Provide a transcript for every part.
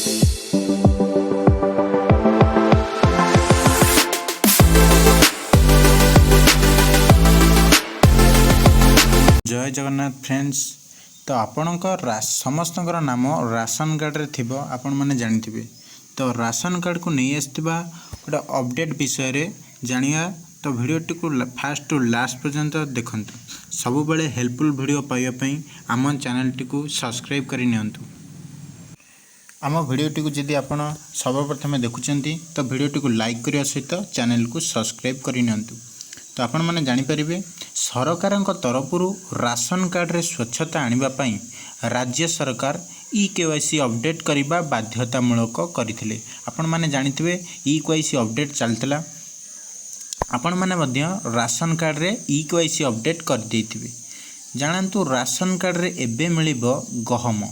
जय जगन्नाथ फ्रेंड्स। तो आपणकर समस्त नाम राशन कार्ड रे थिबो आपण माने जानिथिबे। तो राशन कार्ड को नहीं आसथिबा गोटे अपडेट विषय रे जानिया। तो वीडियोटी को फास्ट टू लास्ट पर्यंत देखंतु। सब बेले हेल्पफुल वीडियो पाइबा पई आम चैनल टी को सब्सक्राइब करि नियंतु। आम वीडियोटी को जदि आपण सर्वप्रथम देखुचंती तो वीडियोटी को लाइक करिया सहित चैनल को सब्सक्राइब करि नियंतु। तो आपण माने जानि परिबे सरकारक तरफरु राशन कार्ड रे स्वच्छता आनिबा पई राज्य सरकार ई-केवाईसी अपडेट करिबा बाध्यतामूलक करिथिले। आपण माने जानिथिबे ई-केवाईसी अपडेट चलतला। आपण माने मध्य राशन कार्ड रे ई-केवाईसी अपडेट कर देथिबे। जानंतु राशन कार्ड रे एबे मिलिबो गहम।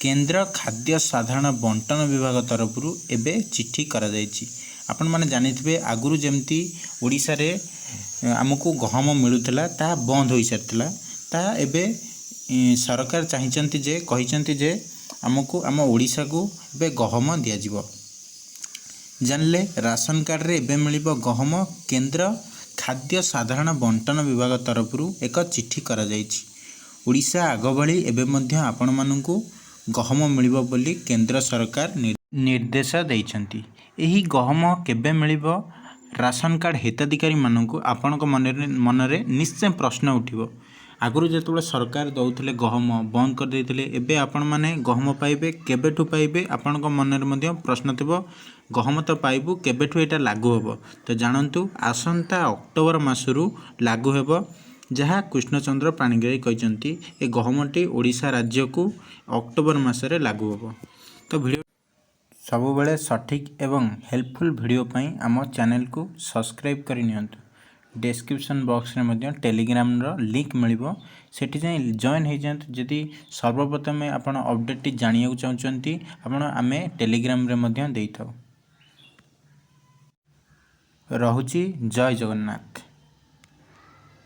केंद्र खाद्य साधारण बंटन विभाग तरफरु एबे चिट्ठी करा जायछि। आपण माने जानिथिबे आगुरु जेमती ओडिसा रे आमको गहम मिलूला ता बंद हो सारला। ता एबे सरकार चाहिंचंती जे कहिचंती जे आमको आम ओडिसा को एबे गहम दिया जिवो। जानले राशन कार्ड रे एबे मिलिबो गहम। केंद्र खाद्य साधारण बंटन विभाग तरफरु एक चिट्ठी करा जायछि। ओडिसा आगबळी एबे मध्य आपण माननकु गहम मिलिबो बोली केंद्र सरकार निर्देश दैछंती। एही गहम केबे मिलिबो राशन कार्ड हिताधिकारी मानक आपणक मनरे निश्चय प्रश्न उठिबो। आगुरु जेतबेले सरकार दउथिले गहम बंद कर देथिले एबे आपण माने गहम पाइबे केबेठु पाइबे आपणक मनरे मध्य प्रश्न थिबो। गहम तो पाइबु केबेठु एटा लागू हेबो। तो जानंतु आसंता अक्टोबर मासरु लागू हेबो। जहाँ कृष्णचंद्र पाणिग्राही कहिसंती ए गहमटी ओडिशा राज्य को अक्टोबर मासरे लागू हेबो। तो वीडियो सब बेले सठिक एवं हेल्पफुल वीडियो पई आम चैनल को सब्सक्राइब करि नियंतु। डिस्क्रिप्शन बॉक्स रे मध्य टेलीग्राम रो लिंक मिलिबो। सेठी जाय जॉइन हो जांतु। जदि सर्वप्रथम आपण अपडेट टी जानिया चाहउचंती आपण आमे टेलीग्राम रे मध्य देइथाउ। रहुची जय जगन्नाथ।